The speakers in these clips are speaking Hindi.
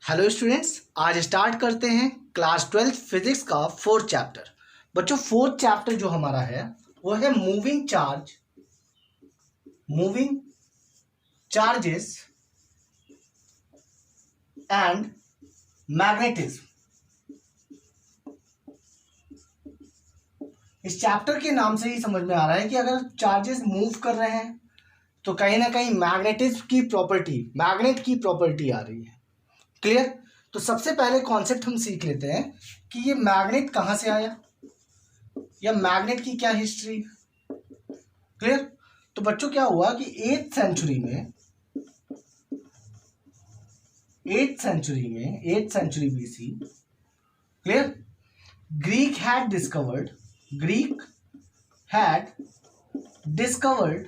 हेलो स्टूडेंट्स, आज स्टार्ट करते हैं क्लास 12 फिजिक्स का 4th चैप्टर। बच्चों 4th चैप्टर जो हमारा है वो है मूविंग चार्जेस एंड मैग्नेटिज्म। इस चैप्टर के नाम से ही समझ में आ रहा है कि अगर चार्जेस मूव कर रहे हैं तो कहीं ना कहीं मैग्नेट की प्रॉपर्टी आ रही है। क्लियर? तो सबसे पहले कॉन्सेप्ट हम सीख लेते हैं कि ये मैग्नेट कहाँ से आया या मैग्नेट की क्या हिस्ट्री। क्लियर? तो बच्चों क्या हुआ कि 8th century BC, clear, Greek had discovered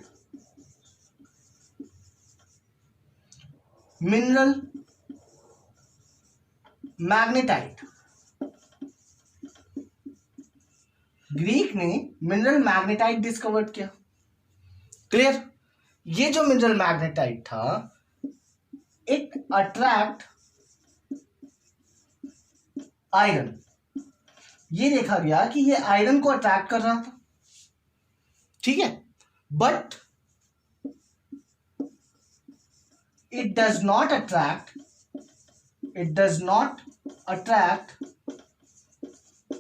mineral magnetite. Greek ने मिनरल मैग्नेटाइट डिस्कवर्ड किया। क्लियर? ये जो मिनरल मैग्नेटाइट था इट अट्रैक्ट आयरन। ये देखा गया कि ये आयरन को अट्रैक्ट कर रहा था, ठीक है, but it does not attract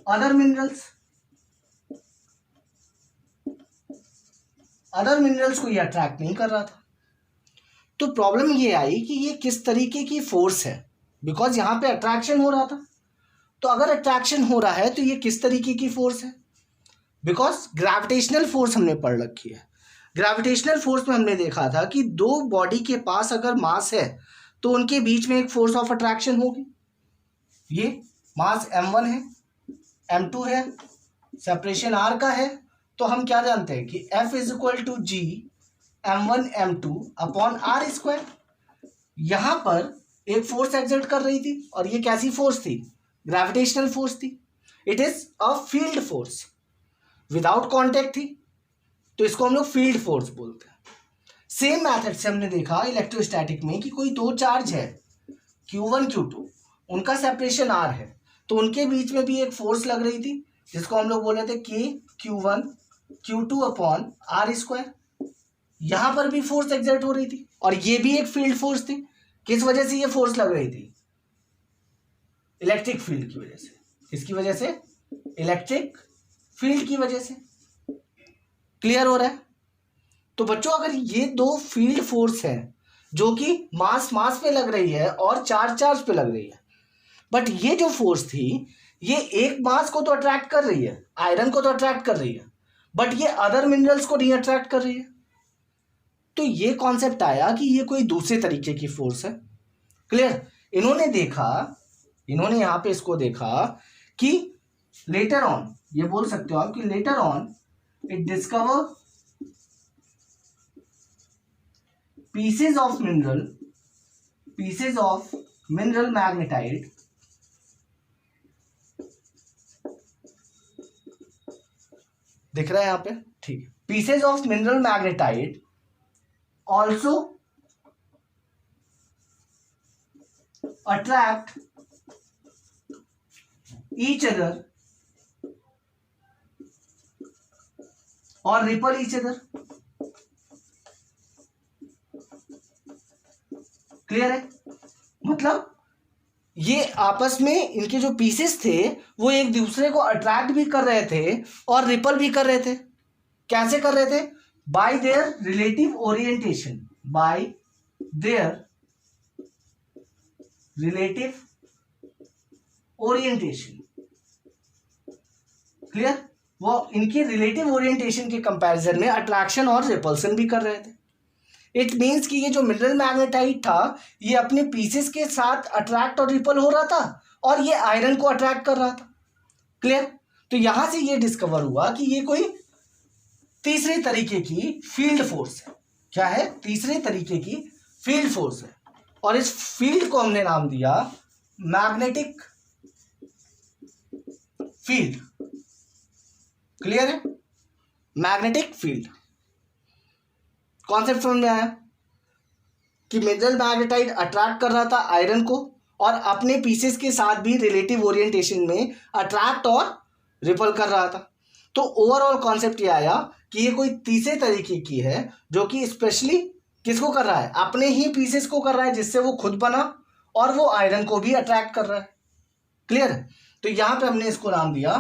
other minerals को ये अट्रैक्ट नहीं कर रहा था। तो प्रॉब्लम ये आई कि ये किस तरीके की फोर्स है, बिकॉज यहां पे अट्रैक्शन हो रहा था। तो अगर अट्रैक्शन हो रहा है तो ये किस तरीके की फोर्स है, बिकॉज ग्रेविटेशनल फोर्स हमने पढ़ रखी है। ग्रेविटेशनल फोर्स में हमने देखा था कि दो बॉडी के पास अगर मास है तो उनके बीच में एक फोर्स ऑफ अट्रैक्शन होगी। ये मास m1 है, m2 है, सेपरेशन r का है, तो हम क्या जानते हैं कि F is equal to G m1 m2 upon r square. यहां पर एक फोर्स एक्सर्ट कर रही थी और ये कैसी फोर्स थी? ग्रेविटेशनल फोर्स थी। It is a field force, without contact थी, तो इसको हम लोग फील्ड फोर्स बोलते हैं। सेम मेथड से हमने देखा इलेक्ट्रोस्टैटिक में कि कोई दो चार्ज है Q1 Q2, उनका सेपरेशन r है, तो उनके बीच में भी एक फोर्स लग रही थी जिसको हम लोग बोले थे K Q1 Q2 upon r square. यहां पर भी फोर्स एक्सर्ट हो रही थी और ये भी एक फील्ड फोर्स थी। किस वजह से ये फोर्स लग रही थी? इलेक्ट्रिक फील्ड की वजह से। किसकी वजह से? इलेक्ट्रिक फील्ड की वजह से। क्लियर हो रहा है? तो बच्चों अगर ये दो फील्ड फोर्स है जो कि मास पे लग रही है और चार्ज पे लग रही है, बट ये जो फोर्स थी ये एक मास को तो अट्रैक्ट कर रही है, आयरन को तो अट्रैक्ट कर रही है, बट ये अदर मिनरल्स को नहीं अट्रैक्ट कर रही है। तो ये कॉन्सेप्ट आया कि ये कोई दूसरे तरीके की फोर्स है। क्लियर? इन्होंने यहां पे इसको देखा कि लेटर ऑन, ये बोल सकते हो आप कि later on it discover pieces of mineral magnetite दिख रहा है यहां पे, ठीक है। pieces of mineral magnetite also attract each other or repel each other। Clear है? मतलब ये आपस में इनके जो पीसेस थे वो एक दूसरे को अट्रैक्ट भी कर रहे थे और रिपल भी कर रहे थे। कैसे कर रहे थे? Bye there relative orientation. Clear? वो इनके रिलेटिव ओरिएंटेशन के कंपैरिजन में अट्रैक्शन और रिपल्सन भी कर रहे थे। इट मीन्स कि ये जो मिनरल मैग्नेटाइट था ये अपने पीसेस के साथ अट्रैक्ट और रिपल हो रहा था और ये आयरन को अट्रैक्ट कर रहा था। क्लियर? तो यहां से ये डिस्कवर हुआ कि ये कोई तीसरे तरीके की फील्ड फोर्स है। क्या है? तीसरे तरीके की फील्ड फोर्स है और इस फील्ड को हमने नाम दिया मैग्नेटिक फील्ड। क्लियर है? मैग्नेटिक फील्ड कॉन्सेप्ट समझ में आया कि मिनरल मैग्नेटाइट अट्रैक्ट कर रहा था आयरन को और अपने पीसेस के साथ भी रिलेटिव ओरिएंटेशन में अट्रैक्ट और रिपल कर रहा था। तो ओवरऑल कॉन्सेप्ट ये आया कि ये कोई तीसरे तरीके की है जो कि स्पेशली किसको कर रहा है, अपने ही पीसेस को कर रहा है जिससे वो खुद बना, और वो आयरन को भी अट्रैक्ट कर रहा है। क्लियर है? तो यहां पे हमने इसको नाम दिया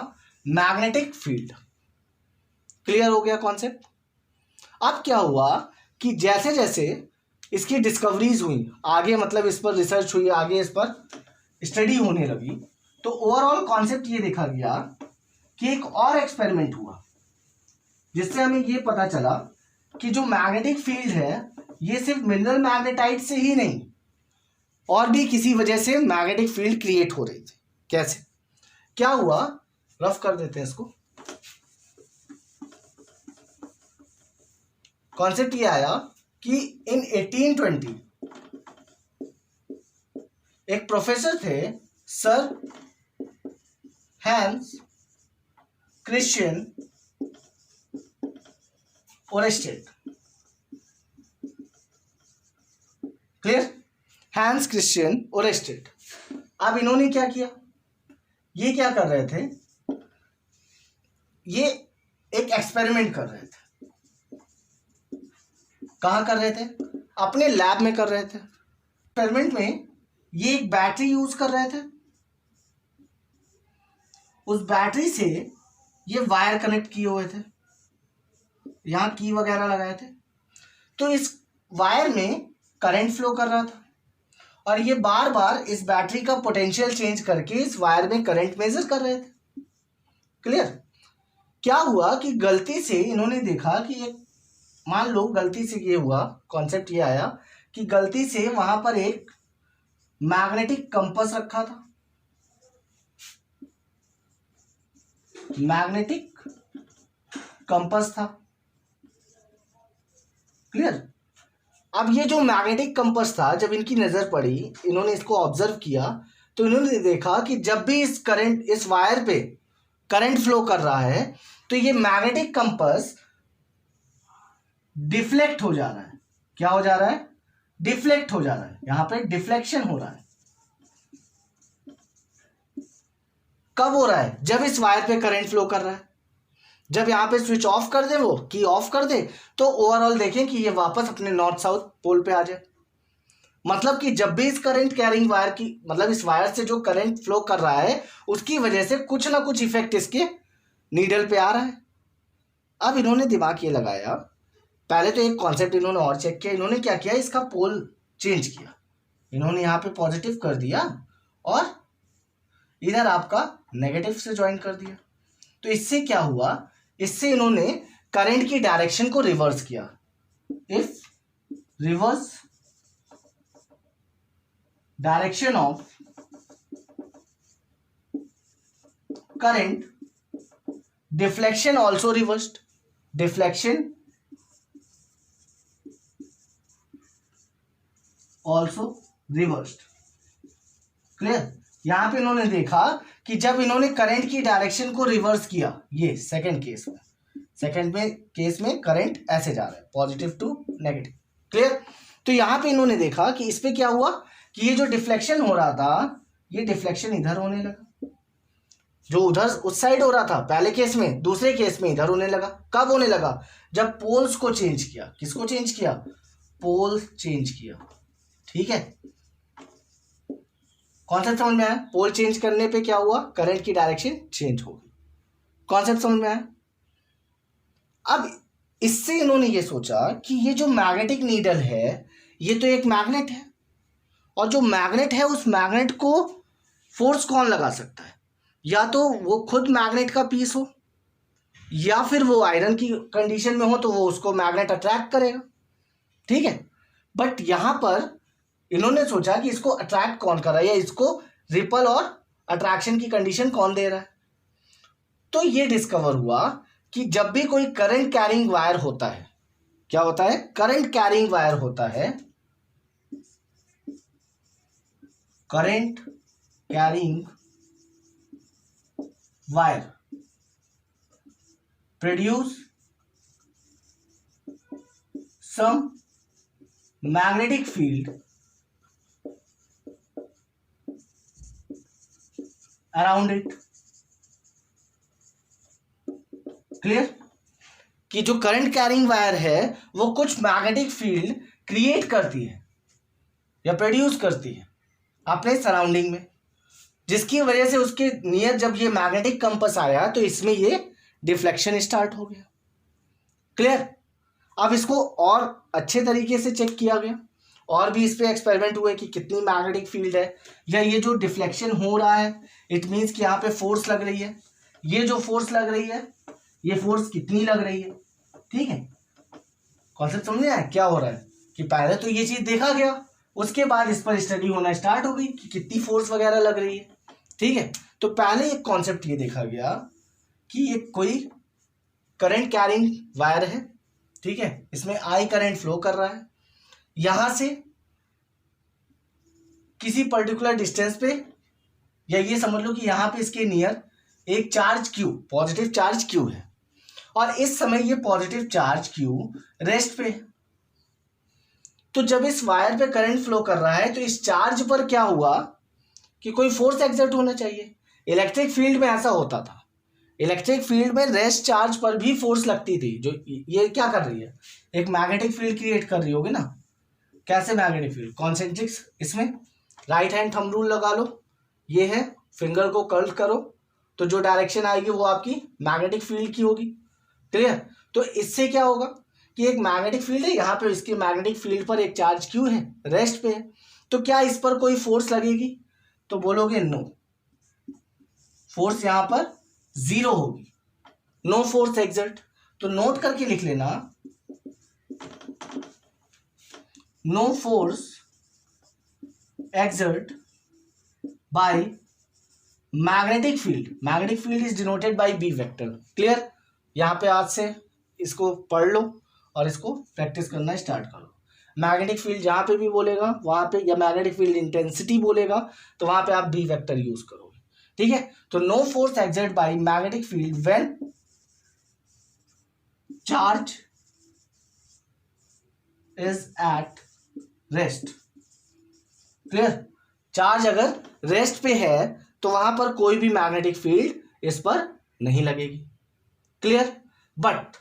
मैग्नेटिक फील्ड। क्लियर हो गया कॉन्सेप्ट? अब क्या हुआ कि जैसे जैसे इसकी डिस्कवरीज हुई आगे, मतलब इस पर रिसर्च हुई, आगे इस पर स्टडी होने लगी, तो ओवरऑल कॉन्सेप्ट ये देखा गया कि एक और एक्सपेरिमेंट हुआ जिससे हमें ये पता चला कि जो मैग्नेटिक फील्ड है ये सिर्फ मिनरल मैग्नेटाइट से ही नहीं और भी किसी वजह से मैग्नेटिक फील्ड क्रिएट हो रही थी। कैसे, क्या हुआ, रफ कर देते हैं इसको। कॉन्सेप्ट ये आया कि इन 1820 एक प्रोफेसर थे sir Hans Christian Oersted. Clear? Hans Christian Oersted. अब इन्होंने क्या किया, ये क्या कर रहे थे, ये एक एक्सपेरिमेंट कर रहे थे। कहाँ कर रहे थे? अपने लैब में कर रहे थे। एक्सपेरिमेंट में ये एक बैटरी यूज कर रहे थे, उस बैटरी से ये वायर कनेक्ट किए हुए थे, यहाँ की वगैरह लगाए थे, तो इस वायर में करंट फ्लो कर रहा था और ये बार बार इस बैटरी का पोटेंशियल चेंज करके इस वायर में करंट मेजर कर रहे थे। क्लियर? क्या हुआ कि गलती से इन्होंने देखा कि एक, मान लो गलती से ये हुआ, कॉन्सेप्ट ये आया कि गलती से वहां पर एक मैग्नेटिक कंपास रखा था, मैग्नेटिक कंपास था। क्लियर? अब ये जो मैग्नेटिक कंपास था, जब इनकी नजर पड़ी, इन्होंने इसको ऑब्जर्व किया, तो इन्होंने देखा कि जब भी इस वायर पे करंट फ्लो कर रहा है तो ये मैग्नेटिक कंपास डिफ्लेक्ट हो जा रहा है। क्या हो जा रहा है? डिफ्लेक्ट हो जा रहा है। यहां पे डिफ्लेक्शन हो रहा है। कब हो रहा है? जब इस वायर पे करंट फ्लो कर रहा है। जब यहां पे स्विच ऑफ कर दे, वो की ऑफ कर दे, तो ओवरऑल देखें कि ये वापस अपने नॉर्थ साउथ पोल पे आ जाए। मतलब कि जब भी इस करंट कैरिंग वायर की, मतलब इस वायर से जो करंट फ्लो कर रहा है उसकी वजह से कुछ ना कुछ इफेक्ट इसके नीडल पे आ रहा है। अब इन्होंने दिमाग ये लगाया, पहले तो एक कॉन्सेप्ट इन्होंने और चेक किया। इन्होंने क्या किया, इसका पोल चेंज किया। इन्होंने यहाँ पे पॉजिटिव कर दिया और इधर आपका नेगेटिव से ज्वाइन कर दिया। तो इससे क्या हुआ, इससे इन्होंने करंट की डायरेक्शन को रिवर्स किया। If reverse direction of current, deflection also reversed, deflection also reversed. Clear? यहां पे इन्होंने देखा कि जब इन्होंने करंट की डायरेक्शन को रिवर्स किया, ये सेकंड केस में करंट ऐसे जा रहा है, पॉजिटिव टू नेगेटिव। क्लियर? तो यहां पे इन्होंने देखा कि इस पे क्या हुआ कि ये जो डिफ्लेक्शन हो रहा था, ये डिफ्लेक्शन इधर होने लगा। जो उधर उस साइड हो रहा था पहले केस में, दूसरे केस में इधर होने लगा। कब होने लगा? जब पोल्स को चेंज किया। किसको चेंज किया? पोल चेंज किया। ठीक है, कॉन्सेप्ट समझ में आया? पोल चेंज करने पे क्या हुआ? करंट की डायरेक्शन चेंज हो गई। कॉन्सेप्ट समझ में आया? अब इससे इन्होंने ये सोचा कि ये जो मैग्नेटिक नीडल है ये तो एक मैग्नेट है, और जो मैग्नेट है उस मैग्नेट को फोर्स कौन लगा सकता है? या तो वो खुद मैग्नेट का पीस हो, या फिर वो आयरन की कंडीशन में हो तो वो उसको मैग्नेट अट्रैक्ट करेगा। ठीक है, बट यहां पर इन्होंने सोचा कि इसको अट्रैक्ट कौन कर रहा है, या इसको रिपल और अट्रैक्शन की कंडीशन कौन दे रहा है। तो ये डिस्कवर हुआ कि जब भी कोई करंट कैरिंग वायर होता है, क्या होता है? करंट कैरिंग वायर होता है, current carrying wire produce some magnetic field around it. Clear? कि जो करंट कैरिंग वायर है वो कुछ मैग्नेटिक फील्ड क्रिएट करती है या प्रोड्यूस करती है अपने सराउंडिंग में, जिसकी वजह से उसके नियर जब ये मैग्नेटिक कंपास आया तो इसमें ये डिफ्लेक्शन स्टार्ट हो गया। क्लियर? अब इसको और अच्छे तरीके से चेक किया गया और भी इस पे एक्सपेरिमेंट हुए कि कितनी मैग्नेटिक फील्ड है, या ये जो डिफ्लेक्शन हो रहा है इट मीन्स कि यहाँ पे फोर्स लग रही है, ये जो फोर्स लग रही है ये फोर्स कितनी लग रही है। ठीक है, कॉन्सेप्ट समझ में आया क्या हो रहा है? कि पहले तो ये चीज देखा गया, उसके बाद इस पर स्टडी होना स्टार्ट हो गई कि कितनी फोर्स वगैरह लग रही है। ठीक है, तो पहले एक कॉन्सेप्ट ये देखा गया कि ये कोई करंट कैरिंग वायर है। ठीक है, इसमें आई करंट फ्लो कर रहा है, यहां से किसी पर्टिकुलर डिस्टेंस पे, या ये समझ लो कि यहां पे इसके नियर एक charge Q, positive charge Q है, और इस समय ये पॉजिटिव चार्ज क्यू रेस्ट पे है। तो जब इस वायर पे करंट फ्लो कर रहा है तो इस चार्ज पर क्या हुआ कि कोई फोर्स एक्सर्ट होना चाहिए। इलेक्ट्रिक फील्ड में ऐसा होता था, इलेक्ट्रिक फील्ड में रेस्ट चार्ज पर भी फोर्स लगती थी। जो ये क्या कर रही है, एक मैग्नेटिक फील्ड क्रिएट कर रही होगी ना। कैसे मैग्नेटिक फील्ड? कॉन्सेंट्रिक्स, इसमें राइट हैंड थंब रूल लगा लो, ये है, फिंगर को कर्ल करो तो जो डायरेक्शन आएगी वो आपकी मैग्नेटिक फील्ड की होगी। क्लियर? तो इससे क्या होगा कि एक मैग्नेटिक फील्ड है, यहाँ पे इसके मैग्नेटिक फील्ड पर एक चार्ज क्यू है, रेस्ट पे है, तो क्या इस पर कोई फोर्स लगेगी? तो बोलोगे नो, फोर्स यहां पर जीरो होगी, नो फोर्स एक्सर्ट। तो नोट करके लिख लेना, no force exert by magnetic field. Magnetic field is denoted by B vector. Clear? यहां पे आज से इसको पढ़ लो और इसको प्रैक्टिस करना स्टार्ट करो। मैग्नेटिक फील्ड जहां पे भी बोलेगा वहां पे, या मैग्नेटिक फील्ड इंटेंसिटी बोलेगा तो वहां पे आप बी वेक्टर यूज करोगे। ठीक है, तो no force exert by magnetic field when charge is at rest. Clear? Charge अगर रेस्ट पे है तो वहां पर कोई भी मैग्नेटिक फील्ड इस पर नहीं लगेगी। क्लियर? बट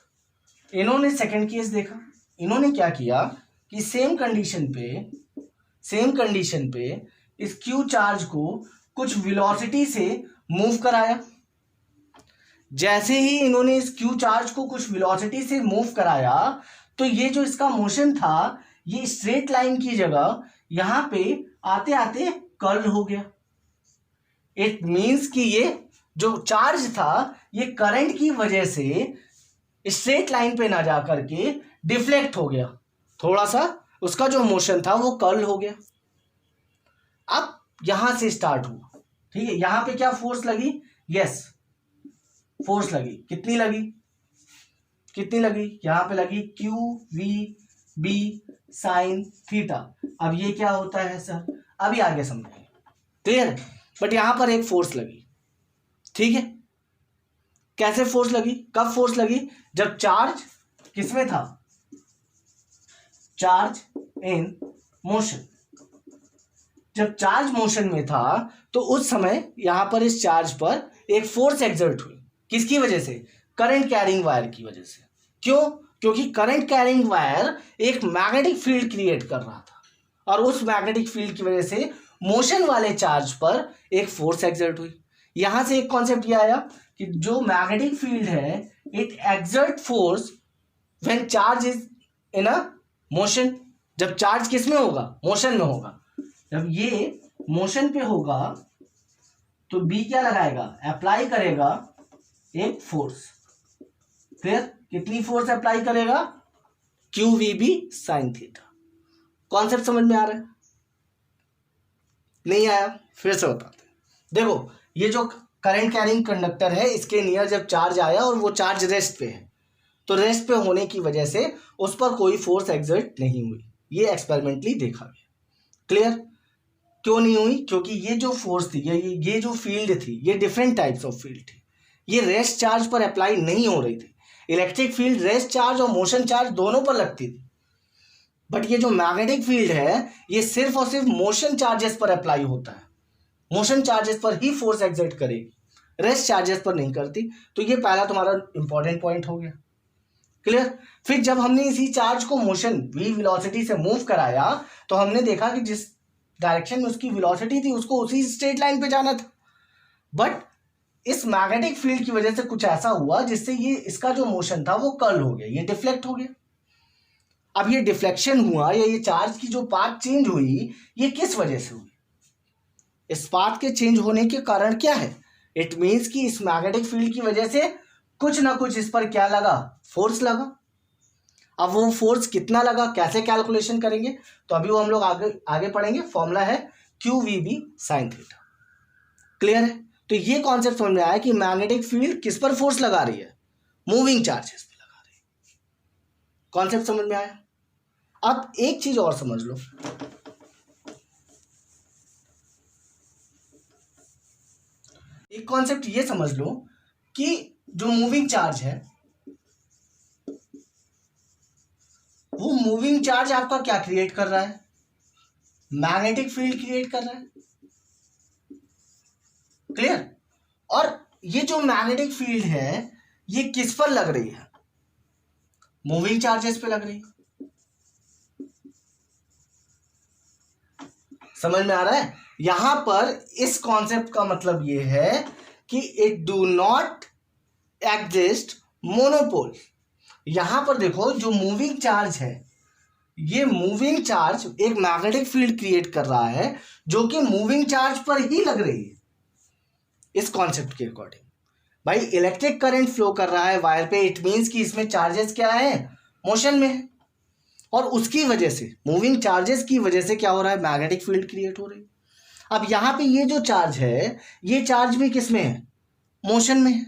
इन्होंने सेकंड केस देखा, इन्होंने क्या किया कि सेम कंडीशन पे इस क्यू चार्ज को कुछ वेलोसिटी से मूव कराया। जैसे ही इन्होंने इस क्यू चार्ज को कुछ वेलोसिटी से मूव कराया तो ये जो इसका मोशन था ये स्ट्रेट लाइन की जगह यहां पे आते आते कर्ल हो गया। इट मीन्स कि ये जो चार्ज था ये करंट की वजह से स्ट्रेट लाइन पे ना जा करके डिफ्लेक्ट हो गया, थोड़ा सा उसका जो मोशन था वो कर्ल हो गया। अब यहां से स्टार्ट हुआ। ठीक है, यहां पे क्या फोर्स लगी? यस, फोर्स लगी। कितनी लगी? यहां पे लगी Q V B sine theta. अब ये क्या होता है सर, अभी आगे समझेंगे। क्लियर? बट यहां पर एक फोर्स लगी। ठीक है, कैसे फोर्स लगी, कब फोर्स लगी? जब चार्ज किसमें था? Charge in motion. जब चार्ज मोशन में था तो उस समय यहां पर इस चार्ज पर एक फोर्स एक्सर्ट हुई। किसकी वजह से? करंट कैरिंग वायर की वजह से। क्यों? क्योंकि करंट कैरिंग वायर एक मैग्नेटिक फील्ड क्रिएट कर रहा था और उस मैग्नेटिक फील्ड की वजह से मोशन वाले चार्ज पर एक फोर्स एक्सर्ट हुई। यहां से एक कॉन्सेप्ट यह आया कि जो मैग्नेटिक फील्ड है it exert force when charge is in a motion. जब चार्ज किस में होगा? मोशन में होगा। जब ये मोशन पे होगा तो बी क्या लगाएगा? अप्लाई करेगा एक फोर्स। फिर कितनी फोर्स अप्लाई करेगा? Q V B sine theta. Concept समझ में आ रहा है? नहीं आया? फिर से बताते हैं। देखो, ये जो करंट कैरिंग कंडक्टर है इसके नियर जब चार्ज आया और वो चार्ज रेस्ट पे है तो रेस्ट पे होने की वजह से उस पर कोई फोर्स एक्सर्ट नहीं हुई। ये एक्सपेरिमेंटली देखा गया। क्लियर? क्यों नहीं हुई? क्योंकि ये जो फोर्स थी, ये जो फील्ड थी, ये डिफरेंट टाइप्स ऑफ फील्ड थी। ये रेस्ट चार्ज पर अप्लाई नहीं हो रही थी। इलेक्ट्रिक फील्ड रेस्ट चार्ज और मोशन चार्ज दोनों पर लगती थी, बट ये जो मैग्नेटिक फील्ड है ये सिर्फ और सिर्फ मोशन चार्जेस पर अप्लाई होता है। मोशन चार्जेस पर ही फोर्स एक्सर्ट करेगी, रेस्ट चार्जेस पर नहीं करती। तो ये पहला तुम्हारा इंपॉर्टेंट पॉइंट हो गया। क्लियर। फिर जब हमने इसी चार्ज को मोशन v वेलोसिटी से मूव कराया तो हमने देखा कि जिस डायरेक्शन में उसकी वेलोसिटी थी उसको उसी स्ट्रेट लाइन पे जाना था, बट इस मैग्नेटिक फील्ड की वजह से कुछ ऐसा हुआ जिससे ये इसका जो मोशन था वो कर्ल हो गया, ये डिफ्लेक्ट हो गया। अब ये डिफ्लेक्शन हुआ या ये चार्ज की जो पाथ चेंज हुई ये किस वजह से हुई? इस पाथ के चेंज होने के कारण क्या है? इट मीन्स कि इस मैग्नेटिक फील्ड की वजह से कुछ ना कुछ इस पर क्या लगा? फोर्स लगा। अब वो फोर्स कितना लगा, कैसे कैलकुलेशन करेंगे? तो अभी वो हम लोग आगे पढ़ेंगे। फॉर्मूला है QVB sin थीटा। क्लियर है? तो ये कॉन्सेप्ट समझ में आया कि मैग्नेटिक फील्ड किस पर फोर्स लगा रही है? मूविंग चार्जेस पे लगा रही है। कॉन्सेप्ट समझ में आया? अब एक चीज और समझ लो, एक कॉन्सेप्ट ये समझ लो कि जो मूविंग चार्ज है वो मूविंग चार्ज आपका क्या क्रिएट कर रहा है? मैग्नेटिक फील्ड क्रिएट कर रहा है। क्लियर। और ये जो मैग्नेटिक फील्ड है ये किस पर लग रही है? मूविंग चार्जेस पे लग रही है। समझ में आ रहा है? यहां पर इस कॉन्सेप्ट का मतलब ये है कि it do not exist monopole. यहां पर देखो जो मूविंग चार्ज है ये मूविंग चार्ज एक मैग्नेटिक फील्ड क्रिएट कर रहा है जो कि मूविंग चार्ज पर ही लग रही है। इस कॉन्सेप्ट के अकॉर्डिंग भाई इलेक्ट्रिक करंट फ्लो कर रहा है वायर पे, इट मींस कि इसमें चार्जेस क्या है? मोशन में है। और उसकी वजह से मूविंग चार्जेस की वजह से क्या हो रहा है? मैग्नेटिक फील्ड क्रिएट हो रही है। अब यहां पे ये जो चार्ज है ये चार्ज भी किस में है? मोशन में है।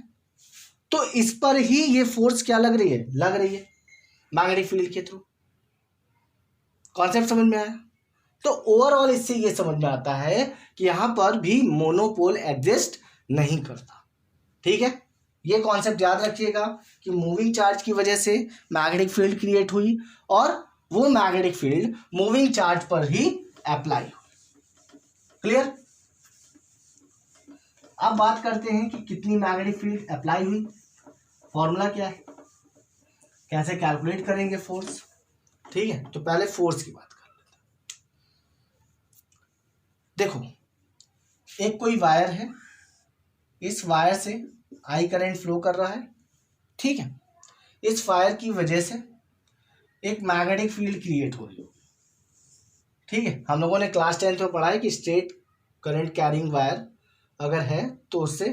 तो इस पर ही ये फोर्स क्या लग रही है? लग रही है मैग्नेटिक फील्ड के थ्रू। कॉन्सेप्ट समझ में आया? तो ओवरऑल इससे ये समझ में आता है कि यहां पर भी मोनोपोल एग्जिस्ट नहीं करता। ठीक है, ये कॉन्सेप्ट याद रखिएगा कि मूविंग चार्ज की वजह से मैग्नेटिक फील्ड क्रिएट हुई और वो मैग्नेटिक फील्ड मूविंग चार्ज पर ही अप्लाई हुई। क्लियर। अब बात करते हैं कि कितनी मैग्नेटिक फील्ड अप्लाई हुई, फॉर्मूला क्या है, कैसे कैलकुलेट करेंगे फोर्स। ठीक है, तो पहले फोर्स की बात कर लेते हैं। देखो एक कोई वायर है, इस वायर से आई करंट फ्लो कर रहा है। ठीक है, इस वायर की वजह से एक मैग्नेटिक फील्ड क्रिएट हो रही है। ठीक है, हम लोगों ने क्लास 10th में पढ़ा है कि स्ट्रेट करंट कैरिंग वायर अगर है तो उससे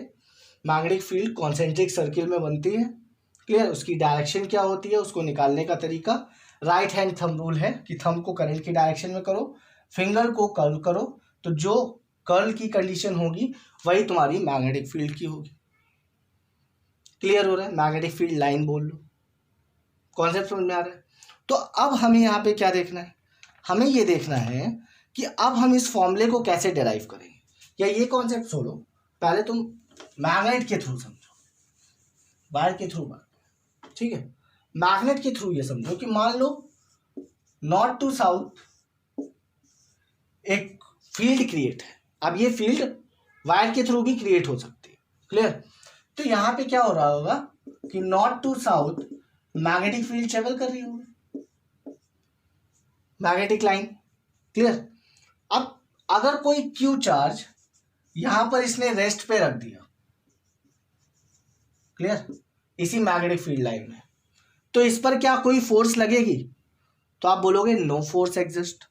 मैग्नेटिक फील्ड कॉन्सेंट्रिक सर्किल में बनती है। क्लियर। उसकी डायरेक्शन क्या होती है, उसको निकालने का तरीका राइट हैंड थंब रूल है कि थंब को करंट की डायरेक्शन में करो, फिंगर को कर्ल करो, तो जो कर्ल की कंडीशन होगी वही तुम्हारी मैग्नेटिक फील्ड की होगी। क्लियर हो रहा है? मैग्नेटिक फील्ड लाइन बोल लो। कॉन्सेप्ट समझ में आ रहा है? तो अब हमें यहाँ पे क्या देखना है? हमें ये देखना है कि अब हम इस फॉर्मूले को कैसे डिराइव करेंगे। या ये कॉन्सेप्ट छोड़ो, पहले तुम मैग्नेट के थ्रू समझो, वायर के थ्रू बात। ठीक है, मैग्नेट के थ्रू ये समझो कि मान लो नॉर्थ टू साउथ एक फील्ड क्रिएट है। अब ये फील्ड वायर के थ्रू भी क्रिएट हो सकती है। क्लियर। तो यहां पे क्या हो रहा होगा कि north to south magnetic field travel कर रही होगी, मैग्नेटिक लाइन। क्लियर। अब अगर कोई क्यू चार्ज यहां पर इसने रेस्ट पे रख दिया, क्लियर, इसी मैग्नेटिक फील्ड लाइन में, तो इस पर क्या कोई फोर्स लगेगी? तो आप बोलोगे नो फोर्स एग्जिस्ट।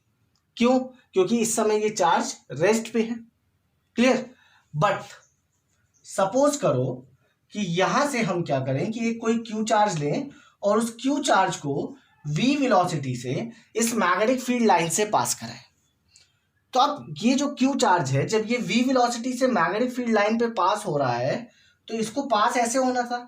क्यों? क्योंकि इस समय ये चार्ज रेस्ट पे है। क्लियर। बट सपोज करो कि यहां से हम क्या करें कि एक कोई क्यू चार्ज लें और उस क्यू चार्ज को v वेलोसिटी से इस मैग्नेटिक फील्ड लाइन से पास कराएं। तो अब ये जो क्यू चार्ज है जब ये v वेलोसिटी से मैग्नेटिक फील्ड लाइन पे पास हो रहा है तो इसको पास ऐसे होना था,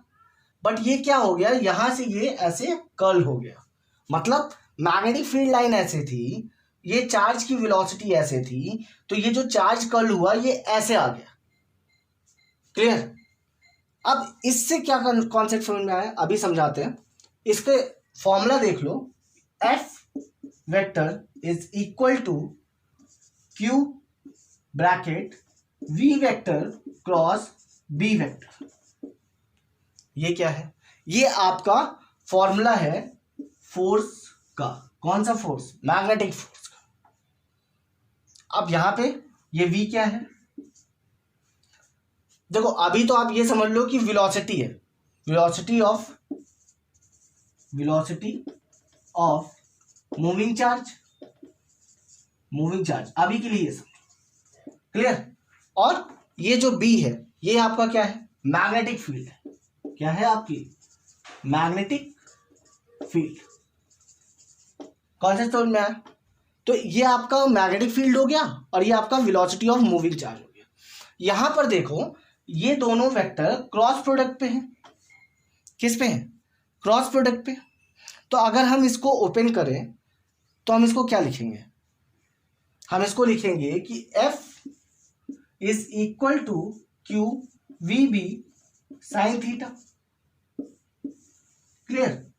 बट ये क्या हो गया, यहां से ये ऐसे कर्ल हो गया। मतलब मैग्नेटिक फील्ड लाइन ऐसे थी, ये चार्ज की वेलोसिटी ऐसे थी, तो ये जो चार्ज कर्ल हुआ ये ऐसे आ गया। क्लियर। अब इससे क्या कॉन्सेप्ट समझ में आया, अभी समझाते हैं। इसके फॉर्मूला देख लो, F vector is equal to Q bracket v vector cross b vector. ये क्या है? ये आपका फॉर्मूला है फोर्स का। कौन सा फोर्स? मैग्नेटिक फोर्स का। अब यहां पे ये v क्या है? देखो अभी तो आप ये समझ लो कि वेलोसिटी है, वेलोसिटी ऑफ मूविंग चार्ज, अभी के लिए ये सब क्लियर। और ये जो b है ये आपका क्या है? मैग्नेटिक फील्ड है। क्या है आपकी? Magnetic field. कौन सा समझ में आया? तो ये आपका मैग्नेटिक फील्ड हो गया और ये आपका वेलोसिटी ऑफ मूविंग चार्ज हो गया। यहां पर देखो ये दोनों वेक्टर क्रॉस प्रोडक्ट पे हैं। किस पे हैं? क्रॉस प्रोडक्ट पे। तो अगर हम इसको ओपन करें तो हम इसको क्या लिखेंगे? हम इसको लिखेंगे कि F is equal to Q V B sine theta. Clear.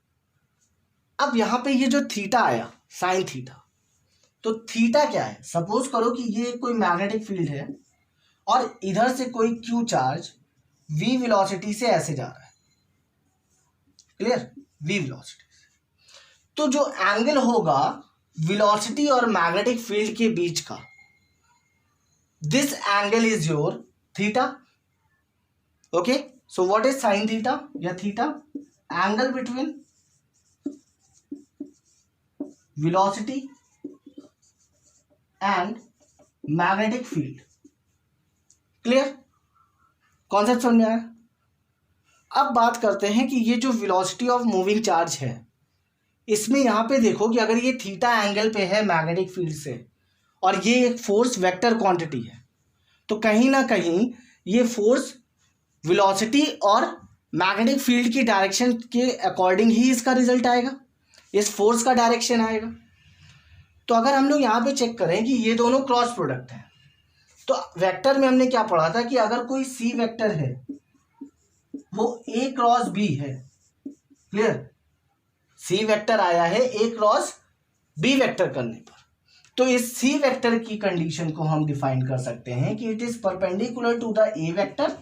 अब यहां पे ये जो थीटा आया साइन थीटा, तो थीटा क्या है? सपोज करो कि ये कोई मैग्नेटिक फील्ड है और इधर से कोई क्यू चार्ज v वेलोसिटी से ऐसे जा रहा है। क्लियर? v velocity. तो जो एंगल होगा वेलोसिटी और मैग्नेटिक फील्ड के बीच का, this angle is your theta. Okay, so what is sine theta या theta? Angle between velocity and magnetic field. Clear? Concept समझ में आया? अब बात करते हैं कि ये जो वेलोसिटी ऑफ मूविंग चार्ज है, इसमें यहां पे देखो कि अगर ये थीटा एंगल पे है मैग्नेटिक फील्ड से और ये एक फोर्स वेक्टर क्वांटिटी है, तो कहीं ना कहीं ये फोर्स वेलोसिटी और मैग्नेटिक फील्ड की डायरेक्शन के अकॉर्डिंग ही इसका रिजल्ट आएगा, इस फोर्स का डायरेक्शन आएगा। तो अगर हम लोग यहाँ पे चेक करें कि ये दोनों क्रॉस प्रोडक्ट हैं, तो वेक्टर में हमने क्या पढ़ा था कि अगर कोई सी वेक्टर है वो ए क्रॉस बी है। क्लियर? सी वेक्टर आया है ए क्रॉस बी वेक्टर करने पर, तो इस सी वेक्टर की कंडीशन को हम डिफाइन कर सकते हैं कि it is perpendicular to the A vector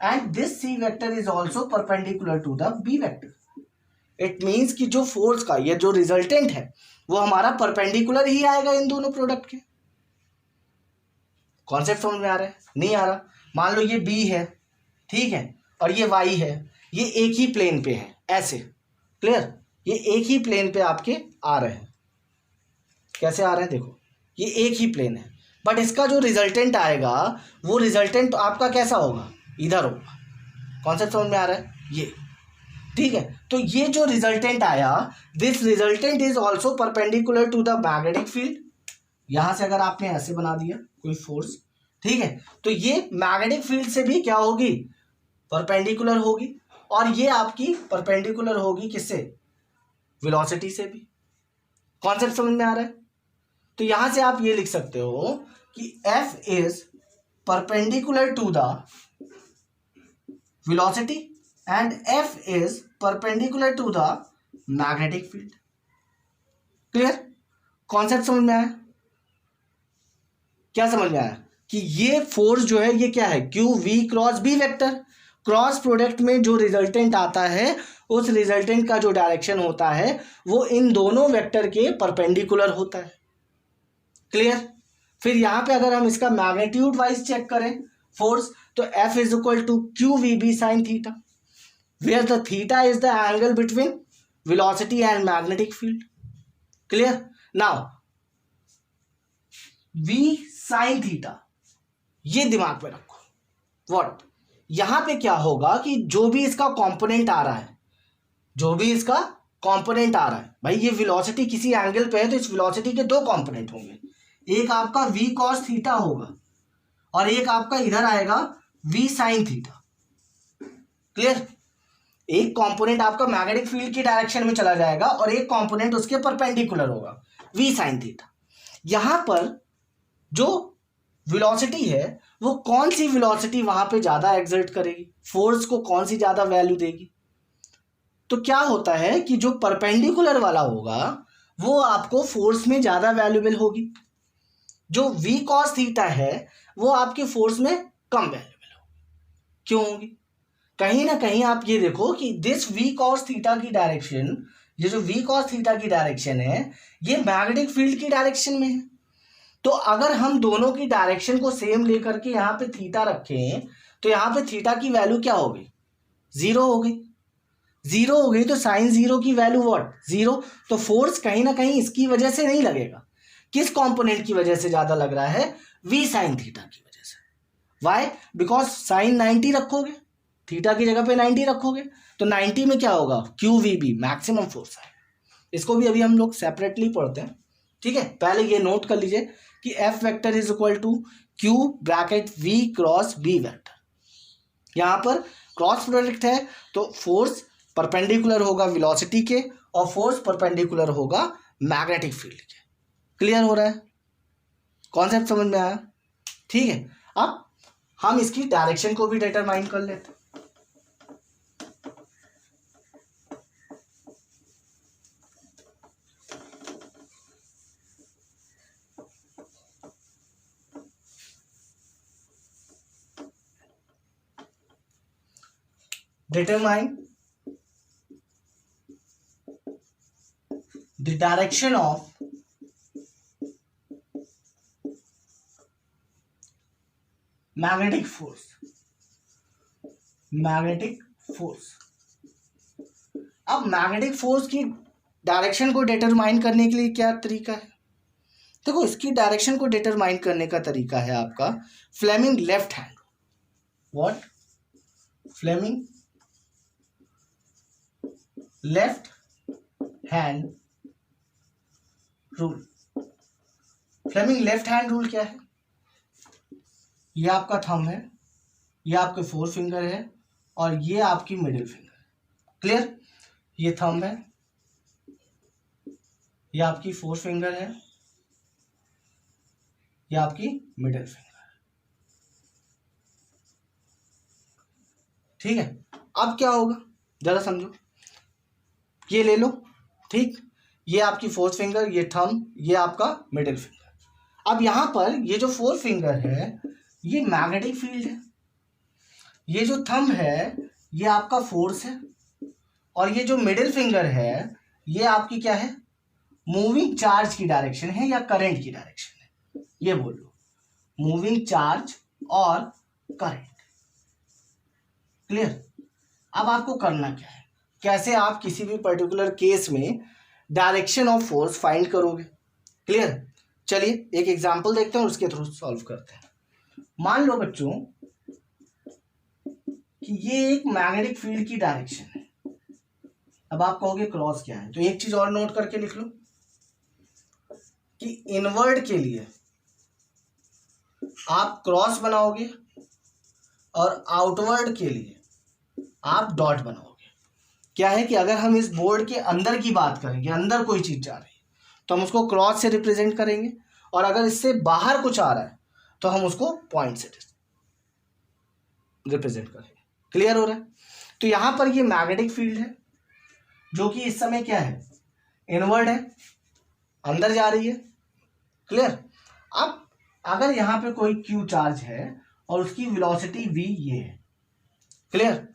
and this C vector is also perpendicular to the B vector. It means कि जो फोर्स का ये जो रिजल्टेंट है वो हमारा परपेंडिकुलर ही आएगा इन दोनों प्रोडक्ट के। कॉन्सेप्ट समझ में आ रहा है? नहीं आ रहा? मान लो ये B है, ठीक है, और ये Y है, ये एक ही प्लेन पे है ऐसे। क्लियर? ये एक ही प्लेन पे आपके आ रहे हैं। कैसे आ रहे हैं? देखो ये एक ही प्लेन है, बट इसका जो रिजल्टेंट आएगा वो रिजल्टेंट आपका कैसा होगा? इधर होगा। कॉन्सेप्ट समझ में आ रहा है? ये ठीक है। तो ये जो रिजल्टेंट आया, this resultant is also perpendicular to the magnetic field. यहां से अगर आपने ऐसे बना दिया कोई फोर्स, ठीक है, तो ये मैग्नेटिक फील्ड से भी क्या होगी? परपेंडिकुलर होगी। और ये आपकी परपेंडिकुलर होगी किससे? वेलोसिटी से भी। कॉन्सेप्ट समझ में आ रहा है? तो यहां से आप ये लिख सकते हो कि F is perpendicular to the velocity and F is perpendicular to the magnetic field. Clear? Concept समझ में आया? क्या समझ में आया? कि ये फोर्स जो है ये क्या है? Q V cross B vector. Cross product में जो रिजल्टेंट आता है उस रिजल्टेंट का जो डायरेक्शन होता है वो इन दोनों वेक्टर के परपेंडिकुलर होता है। क्लियर? फिर यहां पे अगर हम इसका मैग्नीट्यूड वाइज चेक करें फोर्स, तो F is equal to Q V B sine theta, where the theta is the angle between velocity and magnetic field. Clear? Now V sine theta, ये दिमाग में रखो। व्हाट? यहां पे क्या होगा कि जो भी इसका कंपोनेंट आ रहा है, भाई ये वेलोसिटी किसी एंगल पे है तो इस वेलोसिटी के दो कंपोनेंट होंगे। एक आपका v cos थीटा होगा और एक आपका इधर आएगा v साइन थीटा। क्लियर? एक कंपोनेंट आपका मैग्नेटिक फील्ड की डायरेक्शन में चला जाएगा और एक कंपोनेंट उसके परपेंडिकुलर होगा, v साइन थीटा। यहां पर जो वेलोसिटी है वो कौन सी वेलोसिटी वहां पे ज्यादा एक्सर्ट करेगी, फोर्स को कौन सी ज्यादा वैल्यू देगी? तो क्या होता है कि जो परपेंडिकुलर वाला होगा वो आपको फोर्स में ज्यादा वैल्यूबल होगी, जो v cos थीटा है वो आपके फोर्स में कम वैल्यूएबल होगी। क्यों होगी? कहीं ना कहीं आप ये देखो कि दिस v cos थीटा की डायरेक्शन, ये जो v cos थीटा की डायरेक्शन है ये मैग्नेटिक फील्ड की डायरेक्शन में है। तो अगर हम दोनों की डायरेक्शन को सेम लेकर के यहाँ पे थीटा रखें तो यहाँ पे थीटा की वैल्यू क्या होगी? जीरो हो गई। जीरो हो गई तो साइन जीरो की वैल्यू व्हाट? जीरो। तो फोर्स कहीं ना कहीं इसकी वजह से नहीं लगेगा। किस कंपोनेंट की वजह से ज्यादा लग रहा है? v साइन थीटा की वजह से। वाई? बिकॉज साइन 90 रखोगे, थीटा की जगह पे 90 रखोगे तो 90 में क्या होगा? QVB मैक्सिमम फोर्स है। इसको भी अभी हम लोग सेपरेटली पढ़ते हैं, ठीक है। पहले ये नोट कर लीजिए कि F vector is equal to Q bracket V cross B vector. यहां पर क्रॉस प्रोडक्ट है तो फोर्स परपेंडिकुलर होगा वेलोसिटी के और फोर्स परपेंडिकुलर होगा मैग्नेटिक फील्ड के। क्लियर हो रहा है? कॉन्सेप्ट समझ में आया? ठीक है। अब हम इसकी डायरेक्शन को भी डिटरमाइन कर लेते हैं। Determine the direction of magnetic force. Magnetic force. अब मैग्नेटिक फोर्स की डायरेक्शन को डिटरमाइन करने के लिए क्या तरीका है? देखो इसकी डायरेक्शन को डिटरमाइन करने का तरीका है आपका Fleming left hand. What? Fleming left hand rule. Fleming left hand rule क्या है? ये आपका थंब है, ये आपके फोर फिंगर है और ये आपकी मिडिल फिंगर है। क्लियर? ये थंब है, ये आपकी फोर फिंगर है, ये आपकी मिडिल फिंगर है। ठीक है। अब क्या होगा जरा समझो। ये ले लो, ठीक, ये आपकी फोर्थ फिंगर, ये थंब, ये आपका मिडिल फिंगर। अब यहां पर ये जो फोर फिंगर है ये मैग्नेटिक फील्ड है, ये जो थंब है ये आपका फोर्स है और ये जो मिडिल फिंगर है ये आपकी क्या है? मूविंग चार्ज की डायरेक्शन है या करंट की डायरेक्शन है। ये बोल लो, मूविंग चार्ज और करंट। क्लियर? अब आपको करना क्या है, कैसे आप किसी भी पर्टिकुलर केस में डायरेक्शन ऑफ फोर्स फाइंड करोगे। क्लियर? चलिए एक एग्जांपल देखते हैं और उसके थ्रू सॉल्व करते हैं। मान लो बच्चों कि ये एक मैग्नेटिक फील्ड की डायरेक्शन है। अब आप कहोगे क्रॉस क्या है, तो एक चीज और नोट करके लिख लो कि इनवर्ड के लिए आप क्रॉस बनाओगे और आउटवर्ड के लिए आप डॉट बनाओगे। क्या है कि अगर हम इस बोर्ड के अंदर की बात करेंगे, अंदर कोई चीज जा रही है तो हम उसको क्रॉस से रिप्रेजेंट करेंगे और अगर इससे बाहर कुछ आ रहा है तो हम उसको पॉइंट से रिप्रेजेंट करेंगे। क्लियर हो रहा है? तो यहां पर ये मैग्नेटिक फील्ड है जो कि इस समय क्या है? इनवर्ड है, अंदर जा रही है। क्लियर? अब अगर यहां पे कोई क्यू चार्ज है और उसकी वेलोसिटी v ये है। क्लियर?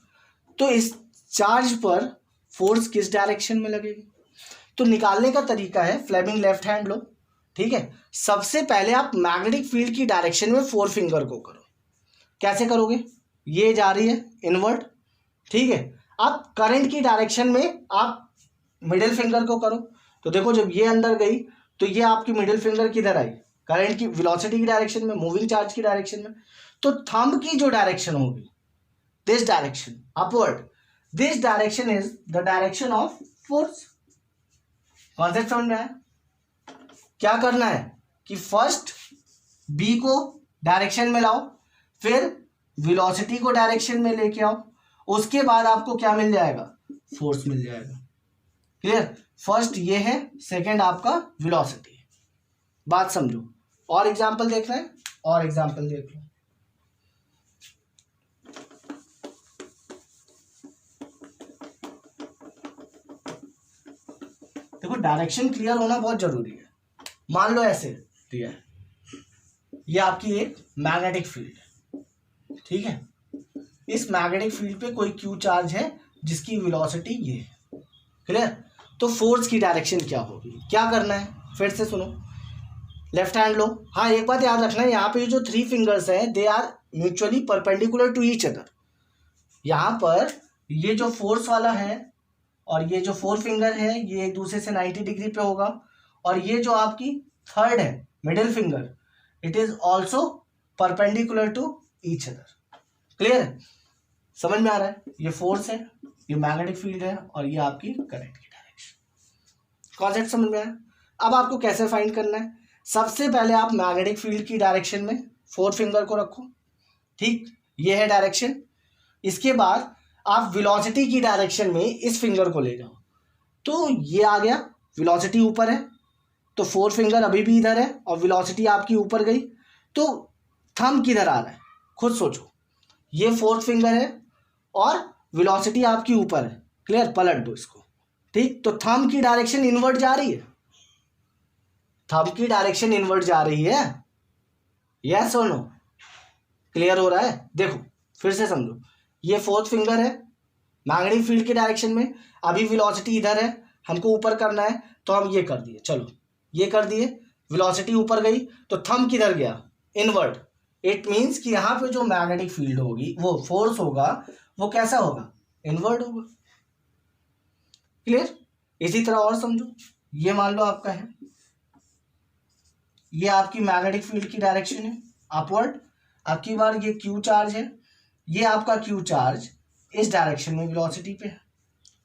तो इस चार्ज पर फोर्स किस डायरेक्शन में लगेगी? तो निकालने का तरीका है फ्लेमिंग लेफ्ट हैंड लो। ठीक है, सबसे पहले आप मैग्नेटिक फील्ड की डायरेक्शन में फोर फिंगर को करो। कैसे करोगे? ये जा रही है इनवर्ड, ठीक है। अब करंट की डायरेक्शन में आप मिडिल फिंगर को करो। तो देखो जब ये अंदर गई तो ये आपकी मिडिल फिंगर किधर आई? करंट की वेलोसिटी की डायरेक्शन में, मूविंग चार्ज की डायरेक्शन में। तो थंब की जो डायरेक्शन होगी, this direction upward, this direction is the direction of force. Concept समझ में आया? क्या करना है कि फर्स्ट बी को डायरेक्शन में लाओ, फिर वेलोसिटी को डायरेक्शन में लेके आओ, उसके बाद आपको क्या मिल जाएगा? फोर्स मिल जाएगा। क्लियर? फर्स्ट ये है, सेकंड आपका वेलोसिटी है। बात समझो। और एग्जांपल देख रहे हैं? और एग्जांपल देख लो। देखो डायरेक्शन क्लियर होना बहुत जरूरी है। मान लो ऐसे दिया है, ये आपकी एक मैग्नेटिक फील्ड है, ठीक है। इस मैग्नेटिक फील्ड पे कोई क्यू चार्ज है जिसकी वेलोसिटी ये है, क्लियर। तो फोर्स की डायरेक्शन क्या होगी, क्या करना है, फिर से सुनो, लेफ्ट हैंड लो। हाँ, एक बात याद रखना है, यहाँ पे जो 3 फिंगर्स हैं they are mutually perpendicular to each other. यहाँ पर ये जो फोर्स वाला है और ये जो 4 फिंगर है ये एक दूसरे से 90 डिग्री पे होगा, और ये जो आपकी थर्ड है middle finger, it is also perpendicular to each other, clear है, समझ में आ रहा है। ये फोर्स है, ये मैग्नेटिक फील्ड है, और ये आपकी करंट की डायरेक्शन। कॉन्सेप्ट समझ में आया। अब आपको कैसे फाइंड करना है, सबसे पहले आप मैग्नेटिक फील्ड की डायरेक्शन में 4 फिंगर को रखो, ठीक, ये है डायरेक्शन। इसके बाद आप वेलोसिटी की डायरेक्शन में इस फिंगर को ले जाओ, तो ये आ गया, वेलोसिटी ऊपर है, तो 4 फिंगर अभी भी इधर है और वेलोसिटी आपकी ऊपर गई, तो थंब किधर आ रहा है, खुद सोचो। ये 4th फिंगर है और वेलोसिटी आपकी ऊपर है, क्लियर, पलट दो इसको, ठीक। तो थंब की डायरेक्शन इनवर्ट जा रही है, थंब की डायरेक्शन इनवर्ट जा रही है, यस और नो, क्लियर हो रहा है। देखो फिर से समझो, ये 4th फिंगर है मैग्नेटिक फील्ड की डायरेक्शन में, अभी वेलोसिटी इधर है, हमको ऊपर करना है, तो हम ये कर दिए, चलो ये कर दिए, वेलोसिटी ऊपर गई, तो थंब किधर गया, इनवर्ट। इट मीन्स कि यहाँ पे जो मैग्नेटिक फील्ड होगी, वो फोर्स होगा, वो कैसा होगा, इनवर्ट होगा, क्लियर। इसी तरह और समझो, ये मान लो आपका है, ये आपकी मैग्नेटिक फील्ड की डायरेक्शन है अपवर्ड, आपकी बार ये क्यू चार्ज है, ये आपका क्यू चार्ज इस डायरेक्शन में वेलोसिटी पे है।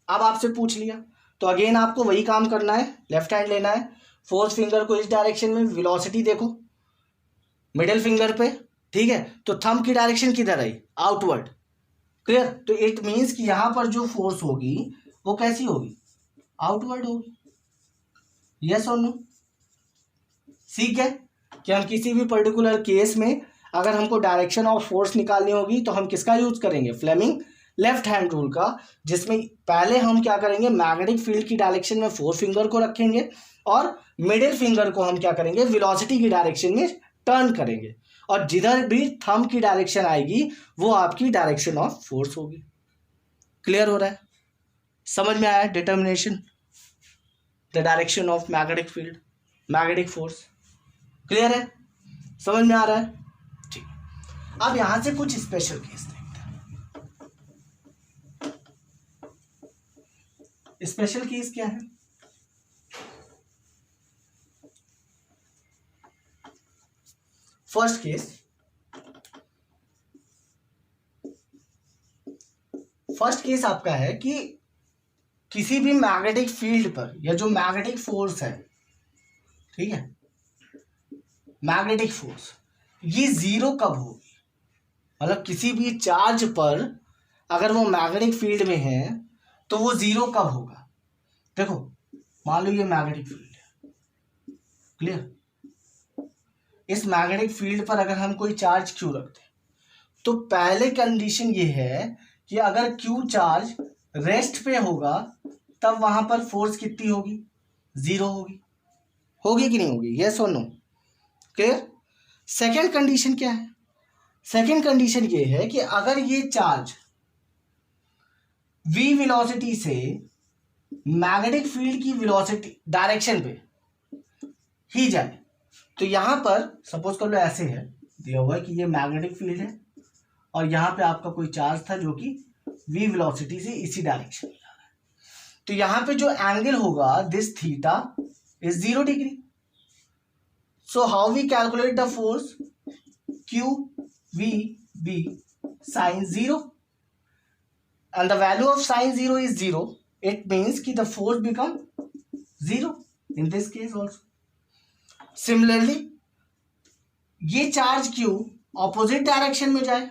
अब आपसे पूछ लिया, तो अगेन आपको वही काम करना है, लेफ्ट हैंड लेना है, 4th फिंगर को इस डायरेक्शन में, वेलोसिटी देखो मिडिल फिंगर पे, ठीक है। तो थंब की डायरेक्शन किधर आई, आउटवर्ड, क्लियर। तो इट मीन्स कि यहां पर जो फोर्स होगी वो कैसी होगी, आउटवर्ड होगी, यस और नो। ठीक है, कि हम किसी भी पर्टिकुलर केस में अगर हमको डायरेक्शन ऑफ फोर्स निकालनी होगी तो हम किसका यूज करेंगे, फ्लेमिंग लेफ्ट हैंड रूल का, जिसमें पहले हम क्या करेंगे, मैग्नेटिक फील्ड की डायरेक्शन में 4 फिंगर को रखेंगे और मिडिल फिंगर को हम क्या करेंगे, वेलोसिटी की डायरेक्शन में टर्न करेंगे, और जिधर भी थंब की डायरेक्शन आएगी वो आपकी डायरेक्शन ऑफ फोर्स होगी। क्लियर हो रहा है, समझ में आया determination, the direction of magnetic field, magnetic force, clear है, समझ में आ रहा है, ठीक। अब यहां से कुछ स्पेशल केस देखते हैं। स्पेशल केस क्या है, फर्स्ट केस आपका है कि किसी भी मैग्नेटिक फील्ड पर या जो मैग्नेटिक फोर्स है, ठीक है, मैग्नेटिक फोर्स ये जीरो कब होगी, मतलब किसी भी चार्ज पर अगर वो मैग्नेटिक फील्ड में है तो वो जीरो कब होगा। देखो मान लो ये मैग्नेटिक फील्ड है, क्लियर, इस मैग्नेटिक फील्ड पर अगर हम कोई चार्ज क्यू रखते हैं तो पहले कंडीशन ये है कि अगर क्यू चार्ज रेस्ट पे होगा तब वहां पर फोर्स कितनी होगी, जीरो होगी, होगी कि नहीं होगी, यस और नो, क्लियर। सेकेंड कंडीशन क्या है, सेकेंड कंडीशन ये है कि अगर ये चार्ज v वेलोसिटी से मैग्नेटिक फील्ड की वेलोसिटी डायरेक्शन पे ही जाए, तो यहां पर सपोज कर लो ऐसे है दिया हुआ है कि ये मैग्नेटिक फील्ड है और यहां पे आपका कोई चार्ज था जो कि v वेलोसिटी से इसी डायरेक्शन में जा रहा है, तो यहां पे जो एंगल होगा this theta is 0 degree. So how we calculate the force, q v b sin 0 and the value of sin 0 is 0, it means कि the force become 0 in this case also. Similarly ये चार्ज q ऑपोजिट डायरेक्शन में जाए,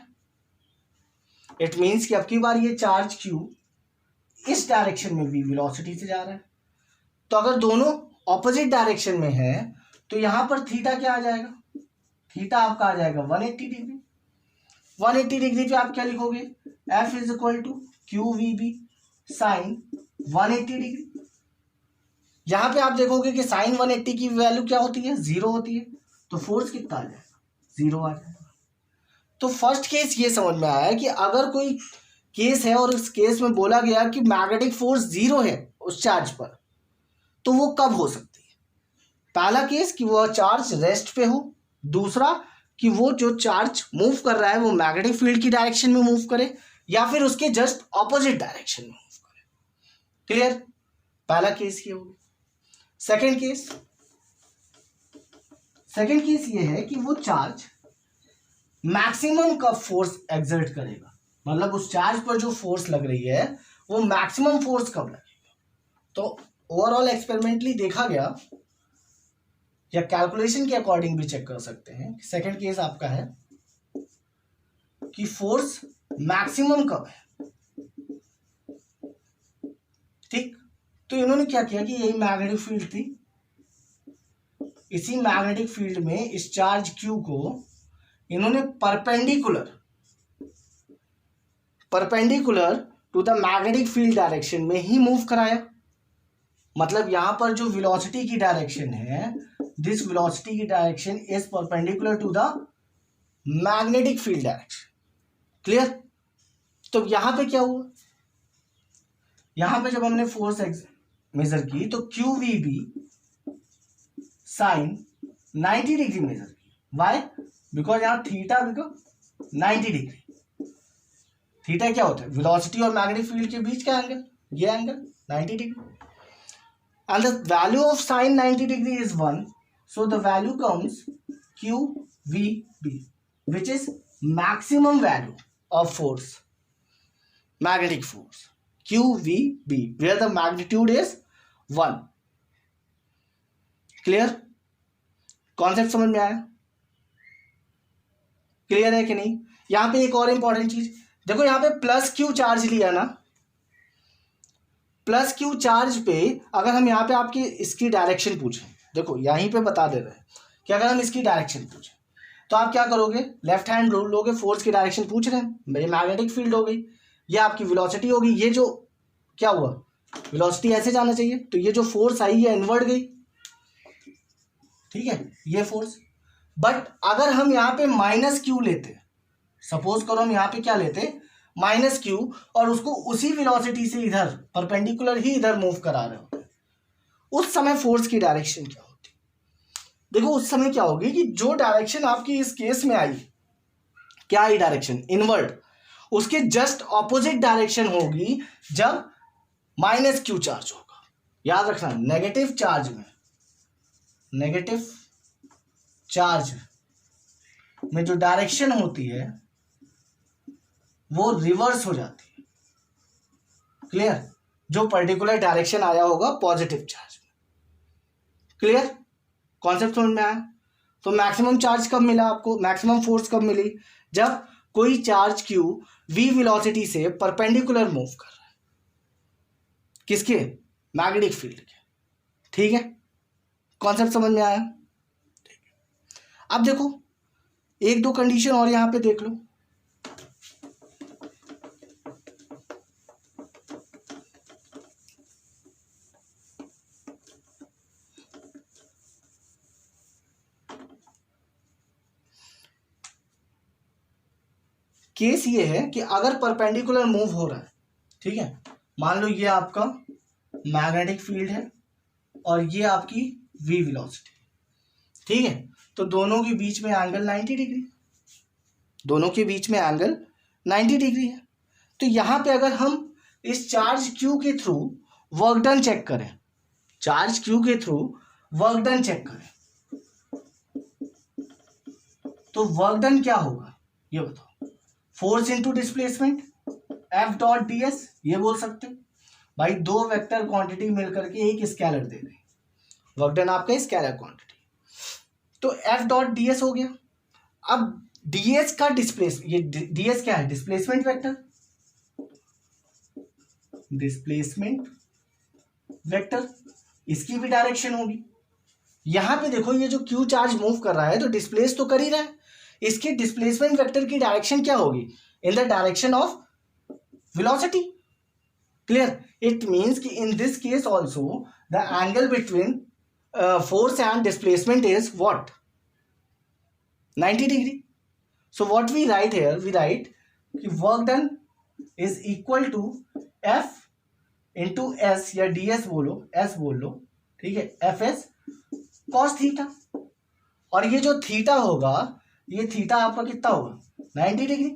इट मीन्स कि अब की बार ये चार्ज q इस डायरेक्शन में v वेलोसिटी से जा रहा है, तो अगर दोनों ऑपोजिट डायरेक्शन में है तो यहां पर थीटा क्या आ जाएगा, थीटा आपका आ जाएगा 180 डिग्री। 180 डिग्री पे आप क्या लिखोगे, F is equal to Q V B sine 180 degree. यहां पे आप देखोगे कि साइन 180 की वैल्यू क्या होती है, 0 होती है, तो फोर्स कितना आ जाएगा, 0 आ जाएगा। तो फर्स्ट केस ये समझ में आया कि अगर कोई केस है और इस केस में बोला गया कि मैग्नेटिक फोर्स 0 है उस चार्ज पर, तो वो कब हो सकती है? पहला केस कि वह चार्ज रेस्ट पे हो, दूसरा कि वो जो चार्ज मूव कर रहा है वो मैग्नेटिक फील्ड की डायरेक्शन में मूव करे या फिर उसके जस्ट ऑपोजिट डायरेक्शन में मूव करे। क्लियर? पहला केस ये हो गया। सेकेंड केस ये है कि वो चार्ज मैक्सिमम कब फोर्स एक्सर्ट करेगा, मतलब उस चार्ज पर जो फोर्स लग रही है वो मैक्सिमम फोर्स कब लगेगा। तो ओवरऑल एक्सपेरिमेंटली देखा गया या कैलकुलेशन के अकॉर्डिंग भी चेक कर सकते हैं। सेकंड केस आपका है कि फोर्स मैक्सिमम कब है, ठीक। तो इन्होंने क्या किया कि यही मैग्नेटिक फील्ड थी, इसी मैग्नेटिक फील्ड में इस चार्ज क्यू को इन्होंने perpendicular to the magnetic field direction में ही मूव कराया। मतलब यहां पर जो वेलोसिटी की डायरेक्शन है, दिस वेलोसिटी की direction is perpendicular to the magnetic field direction. Clear? तो यहां पे क्या हुआ, यहां पे जब हमने फोर्स मेजर की तो Q V B sine 90 degree measure की। वाई? बिकॉज यहां थीटा बिकम 90 डिग्री। थीटा क्या होता है? वेलोसिटी और मैग्नेटिक फील्ड के बीच का एंगल, ये angle 90 degree. And the value of sine 90 degree is 1. So the value comes QVB, which is maximum value of force, magnetic force, QVB, where the magnitude is 1. Clear? Concept समझ में आया? क्लियर है कि नहीं? यहां पे एक और इंपॉर्टेंट चीज देखो, यहां पे प्लस क्यू चार्ज लिया ना, प्लस क्यू चार्ज पे अगर हम यहाँ पे आपकी इसकी डायरेक्शन पूछें, देखो यहीं पे बता दे रहे हैं कि अगर हम इसकी डायरेक्शन पूछें तो आप क्या करोगे? लेफ्ट हैंड रूल लोगे, फोर्स की डायरेक्शन पूछ रहे हैं, मेरी मैग्नेटिक फील्ड हो गई, ये आपकी वेलोसिटी होगी, ये जो क्या हुआ वेलोसिटी ऐसे जाना चाहिए, तो ये जो फोर्स आई ये इनवर्ट गई, ठीक है, ये फोर्स। बट अगर हम यहाँ पे माइनस क्यू लेते, सपोज करो हम यहाँ पे क्या लेते माइनस क्यू, और उसको उसी वेलोसिटी से इधर परपेंडिकुलर ही इधर मूव करा रहे होते, उस समय फोर्स की डायरेक्शन क्या होती? देखो उस समय क्या होगी कि जो डायरेक्शन आपकी इस केस में आई, क्या आई डायरेक्शन? इनवर्ट, उसके जस्ट ऑपोजिट डायरेक्शन होगी जब माइनस क्यू चार्ज होगा। याद रखना, नेगेटिव चार्ज में जो डायरेक्शन होती है वो रिवर्स हो जाती है। क्लियर? जो पर्टिकुलर डायरेक्शन आया होगा पॉजिटिव चार्ज में। क्लियर? कॉन्सेप्ट समझ में आया? तो मैक्सिमम चार्ज कब मिला आपको, मैक्सिमम फोर्स कब मिली? जब कोई चार्ज क्यू वी वेलोसिटी से परपेंडिकुलर मूव कर रहा है, किसके? मैग्नेटिक फील्ड के। ठीक है, कॉन्सेप्ट समझ में आया? ठीक है, अब देखो एक दो कंडीशन और यहां पे देख लो। केस ये है कि अगर परपेंडिकुलर मूव हो रहा है, ठीक है, मान लो ये आपका मैग्नेटिक फील्ड है और ये आपकी वी वेलोसिटी, ठीक है, तो दोनों के बीच में एंगल 90 डिग्री, दोनों के बीच में एंगल 90 डिग्री है। तो यहां पे अगर हम इस चार्ज क्यू के थ्रू वर्क डन चेक करें, चार्ज क्यू के थ्रू वर्क डन चेक करें, तो वर्क डन क्या होगा ये बताओ? Force into displacement F dot D S, ये बोल सकते हो भाई, दो वेक्टर क्वांटिटी मिलकर के एक स्केलर दे रहे हैं, वर्क डन आपका स्केलर क्वांटिटी, तो एफ डॉट डी एस हो गया। अब डी एस का ये डी एस क्या है? डिस्प्लेसमेंट वेक्टर, इसकी भी डायरेक्शन होगी। यहां पे देखो ये जो क्यू चार्ज मूव कर रहा है तो डिस्प्लेस तो कर ही रहा है, इसके डिस्प्लेसमेंट वेक्टर की डायरेक्शन क्या होगी? In the direction of velocity. Clear? It means कि in this case also the angle between force and displacement is what? 90 degree. So what we write here, we write कि work done is equal to F into S या DS बोलो, S बोल लो, ठीक है, FS cos थीटा. और ये जो थीटा होगा, ये थीटा आपका कितना होगा, 90 degree.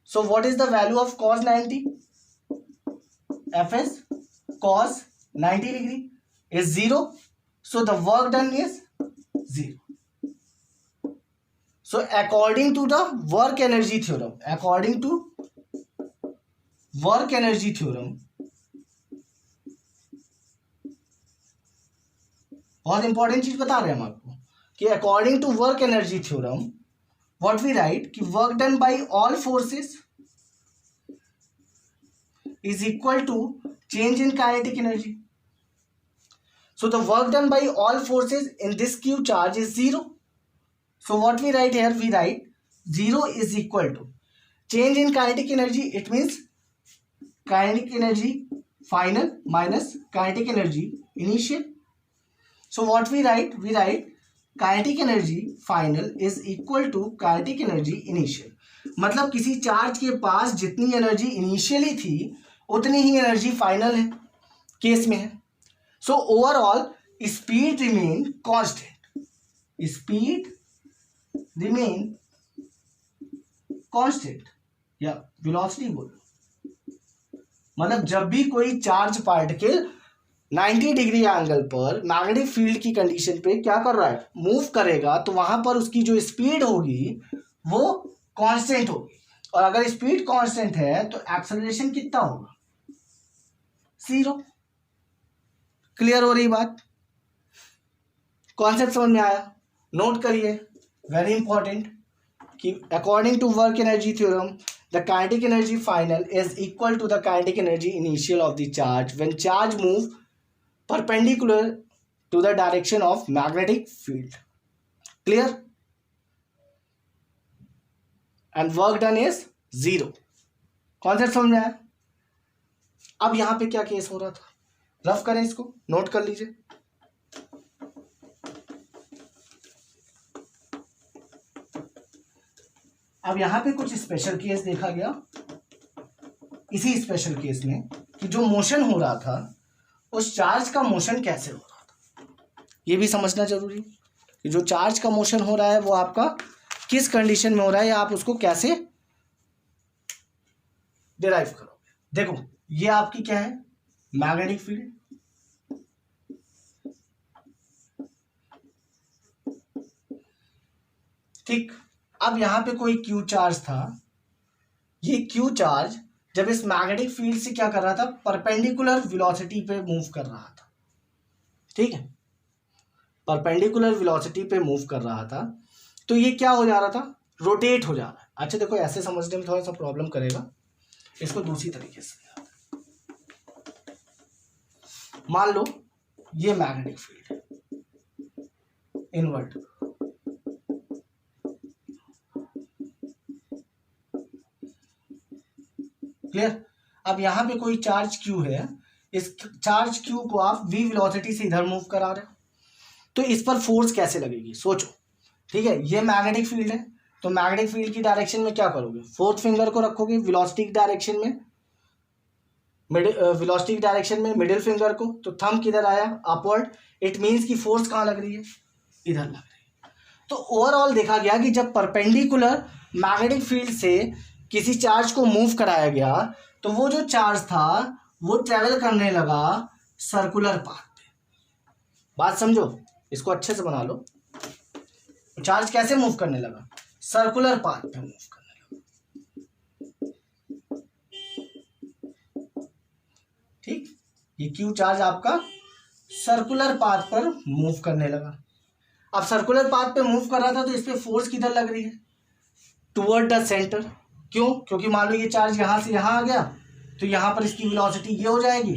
So what is the value of cos 90? FS cos 90 degree is 0. So the work done is 0. So according to the work energy theorem, according to work energy theorem, बहुत इंपॉर्टेंट चीज बता रहे हैं हम आपको कि according to work energy theorem what we write कि work done by all forces is equal to change in kinetic energy. So the work done by all forces in this q charge is 0. So what we write here, we write 0 is equal to change in kinetic energy. It means kinetic energy final minus kinetic energy initial. So what we write kinetic energy final is equal to kinetic energy initial. मतलब किसी चार्ज के पास जितनी एनर्जी इनिशियली थी उतनी ही एनर्जी फाइनल है केस में है. So overall speed remain constant, speed remain constant या वेलोसिटी बोलो. मतलब जब भी कोई चार्ज पार्टिकल 90 डिग्री एंगल पर मैग्नेटिक फील्ड की कंडीशन पे क्या कर रहा है, मूव करेगा, तो वहां पर उसकी जो स्पीड होगी वो कांस्टेंट होगी. और अगर स्पीड कांस्टेंट है तो एक्सेलरेशन कितना होगा, 0. क्लियर हो रही बात, कॉन्सेप्ट समझ में आया. नोट करिए, वेरी इंपॉर्टेंट, कि according to work energy theorem the kinetic energy final is equal to the kinetic energy initial of the charge when charge move perpendicular to the direction of magnetic field. Clear. And work done is 0. Concept समझ में आया. अब यहां पे क्या केस हो रहा था, रफ करें इसको, नोट कर लीजिए. अब यहां पे कुछ स्पेशल केस देखा गया. इसी स्पेशल केस में कि जो मोशन हो रहा था उस चार्ज का मोशन कैसे हो रहा था, ये भी समझना जरूरी है कि जो चार्ज का मोशन हो रहा है वो आपका किस कंडीशन में हो रहा है या आप उसको कैसे डिराइव करोगे. देखो ये आपकी क्या है, मैग्नेटिक फील्ड. ठीक. अब यहां पे कोई क्यू चार्ज था. ये क्यू चार्ज जब इस मैग्नेटिक फील्ड से क्या कर रहा था, परपेंडिकुलर वेलोसिटी पे मूव कर रहा था. ठीक है, परपेंडिकुलर वेलोसिटी पे मूव कर रहा था. तो ये क्या हो जा रहा था, रोटेट हो जा रहा है. अच्छा देखो, ऐसे समझने में थोड़ा सा प्रॉब्लम करेगा, इसको दूसरी तरीके से. मान लो ये मैग्नेटिक फील्ड है, इनवर्ट. क्लियर. अब यहां पे कोई चार्ज क्यू है, इस चार्ज क्यू को आप v वेलोसिटी से इधर मूव करा रहे हो, तो इस पर फोर्स कैसे लगेगी सोचो. ठीक है, ये मैग्नेटिक फील्ड है, तो मैग्नेटिक फील्ड की डायरेक्शन में क्या करोगे, फोर्थ फिंगर को रखोगे वेलोसिटी की डायरेक्शन में, वेलोसिटी की डायरेक्शन में मिडिल फिंगर को, तो थंब किधर आया, अपवर्ड. इट मींस कि फोर्स कहाँ लग रही है, इधर लग रही है. तो ओवरऑल देखा गया कि जब परपेंडिकुलर मैग्नेटिक फील्ड से किसी चार्ज को मूव कराया गया तो वो जो चार्ज था वो ट्रेवल करने लगा सर्कुलर पाथ पे. बात समझो, इसको अच्छे से बना लो. चार्ज कैसे मूव करने लगा, सर्कुलर पाथ पे मूव करने लगा. ठीक, ये क्यू चार्ज आपका सर्कुलर पाथ पर मूव करने लगा. अब सर्कुलर पाथ पे मूव कर रहा था तो इस पे फोर्स किधर लग रही है, टुवर्ड द सेंटर. क्यों, क्योंकि मान लो ये चार्ज यहां से यहां आ गया तो यहां पर इसकी वेलोसिटी ये हो जाएगी.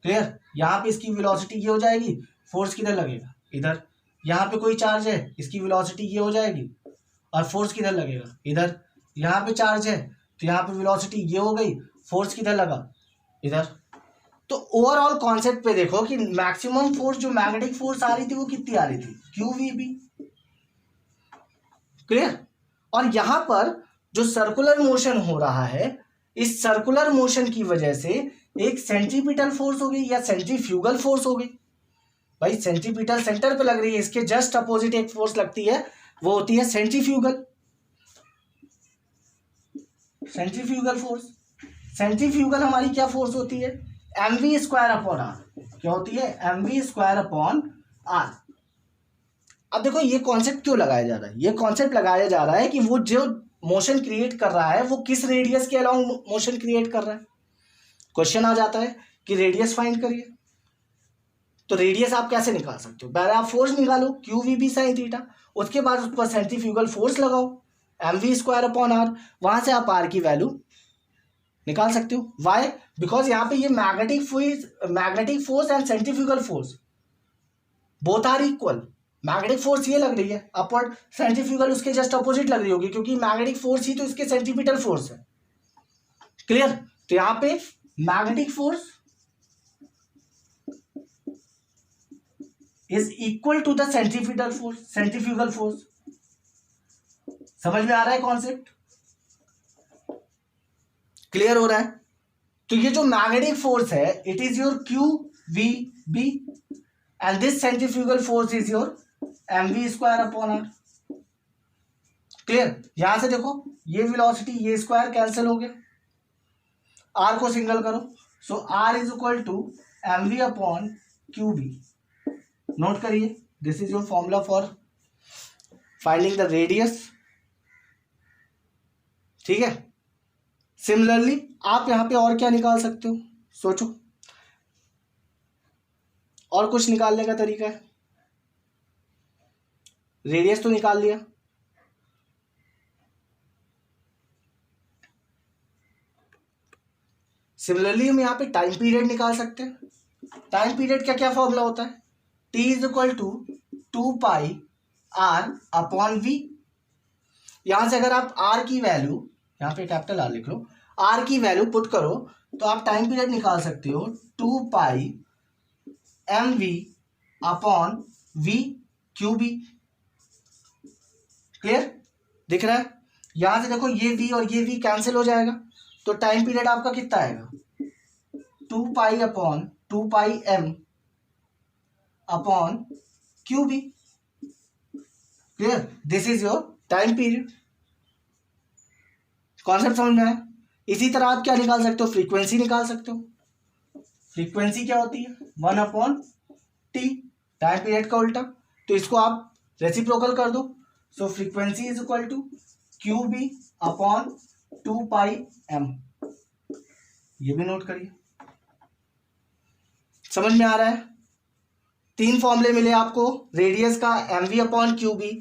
क्लियर, यहां पे इसकी वेलोसिटी ये हो जाएगी, फोर्स किधर लगेगा, इधर. यहाँ पे कोई चार्ज है, इसकी वेलोसिटी ये हो जाएगी और फोर्स किधर लगेगा, इधर. यहाँ पे चार्ज है तो यहाँ पे वेलोसिटी ये हो गई, फोर्स किधर लगा, इधर. तो ओवरऑल कॉन्सेप्ट पे देखो कि मैक्सिमम फोर्स जो मैग्नेटिक फोर्स आ रही थी वो कितनी आ रही थी, QVB. क्लियर। और यहां पर जो सर्कुलर मोशन हो रहा है, इस सर्कुलर मोशन की वजह से एक सेंट्रीपिटल फोर्स हो गई या सेंट्रीफ्यूगल फोर्स हो गई। भाई सेंट्रीपिटल सेंटर पे लग रही है, इसके जस्ट अपोजिट एक फोर्स लगती है, वो होती है सेंट्रीफ्यूगल। सेंट्रीफ्यूगल फोर्स, सेंट्रीफ्यूगल हमारी क्या फोर्स होती है, mv स्क्वायर अपॉन आर। क्या होती है, mv स्क्वायर अपॉन आर। अब देखो ये कॉन्सेप्ट क्यों लगाया जा रहा है, ये कॉन्सेप्ट लगाया जा रहा है कि वो जो मोशन क्रिएट कर रहा है वो किस रेडियस के अलाउंग मोशन क्रिएट कर रहा है। क्वेश्चन आ जाता है कि रेडियस फाइंड करिए, तो रेडियस आप कैसे निकाल सकते हो, पहले आप फोर्स निकालो Q V B sine theta, उसके बाद उस पर सेंट्रीफ्यूगल फोर्स लगाओ mv स्क्वायर अपॉन आर, वहां से आप आर की वैल्यू निकाल सकते हो। वाई, बिकॉज यहाँ पे ये magnetic force and centrifugal force both are equal. Magnetic force ये लग रही है अपवर्ड, सेंट्रीफ्यूगल उसके जस्ट अपोजिट लग रही होगी, क्योंकि मैग्नेटिक फोर्स ही तो इसके सेंट्रीपिटल फोर्स है। क्लियर। तो यहाँ पे magnetic force is equal to the centripetal force, centrifugal force. समझ में आ रहा है कॉन्सेप्ट, क्लियर हो रहा है। तो ये जो मैग्नेटिक फोर्स है, it is your Q V B and this centrifugal force is your mv square upon R. Clear. यहां से देखो ये वेलोसिटी, ये स्क्वायर कैंसिल हो गया, आर को सिंगल करो, so R is equal to mv upon Q B. Note करिए, this is your formula for finding the radius. ठीक है। सिमिलरली आप यहां पे और क्या निकाल सकते हो, सोचो, और कुछ निकालने का तरीका है। रेडियस तो निकाल लिया, सिमिलरली हम यहां पे टाइम पीरियड निकाल सकते हैं। टाइम पीरियड का क्या फॉर्मूला होता है, t is equal to 2 pi R upon V. यहां से अगर आप r की वैल्यू, यहां पे कैपिटल आर लिख लो, r की वैल्यू पुट करो तो आप टाइम पीरियड निकाल सकते हो 2 pi mv upon V Q B. Clear, दिख रहा है। यहां से देखो ये v और ये v कैंसिल हो जाएगा, तो टाइम पीरियड आपका कितना आएगा, 2 pi upon 2 pi m upon Q B. Clear, this is your time period. Concept समझ में आया। इसी तरह आप क्या निकाल सकते हो, फ्रीक्वेंसी निकाल सकते हो। फ्रीक्वेंसी क्या होती है, 1 अपॉन टी, टाइम पीरियड का उल्टा, तो इसको आप रेसिप्रोकल कर दो, so frequency is equal to Q B upon 2 pi M. ये भी नोट करिए, समझ में आ रहा है। 3 फॉर्मूले मिले आपको, रेडियस का mv upon Q B,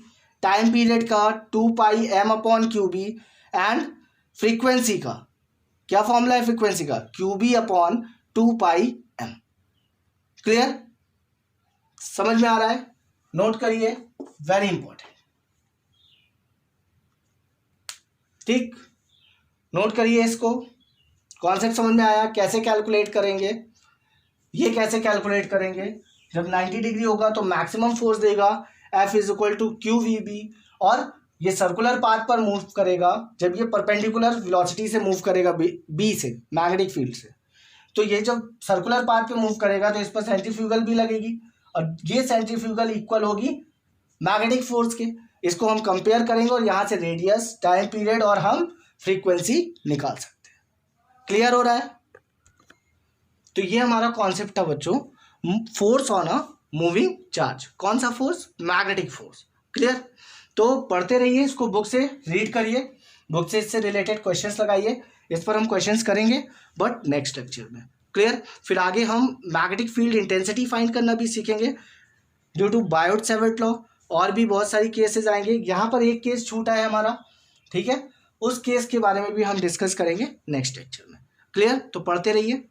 time period का 2 pi M upon Q B, and frequency का क्या फॉर्मूला है, फ्रीक्वेंसी का Q B upon 2 pi M. Clear, समझ में आ रहा है, नोट करिए, वेरी इंपॉर्टेंट। ठीक, नोट करिए इसको। कॉन्सेप्ट समझ में आया, कैसे कैलकुलेट करेंगे, ये कैसे कैलकुलेट करेंगे, जब 90 डिग्री होगा तो मैक्सिमम फोर्स देगा F is equal to Q V B, और ये सर्कुलर पाथ पर मूव करेगा जब ये परपेंडिकुलर वेलोसिटी से मूव करेगा बी से, मैग्नेटिक फील्ड से, तो ये जब सर्कुलर पाथ पे मूव करेगा तो इस पर सेंट्रीफ्यूगल भी लगेगी, और ये सेंट्रीफ्यूगल इक्वल होगी मैग्नेटिक फोर्स के। इसको हम कंपेयर करेंगे और यहाँ से रेडियस, टाइम पीरियड और हम फ्रीक्वेंसी निकाल सकते हैं। क्लियर हो रहा है। तो ये हमारा कॉन्सेप्ट था बच्चों, force on a moving charge. कौन सा फोर्स, मैग्नेटिक फोर्स। क्लियर, तो पढ़ते रहिए इसको, बुक से रीड करिए, बुक से इससे रिलेटेड क्वेश्चंस लगाइए, इस पर हम क्वेश्चंस करेंगे बट नेक्स्ट लेक्चर में। क्लियर, फिर आगे हम मैग्नेटिक फील्ड इंटेंसिटी फाइंड करना भी सीखेंगे ड्यू टू बायोट-सैवर्ट लॉ, और भी बहुत सारी केसेस आएंगे। यहाँ पर एक केस छूटा है हमारा, ठीक है, उस केस के बारे में भी हम डिस्कस करेंगे नेक्स्ट लेक्चर में। क्लियर, तो पढ़ते रहिए।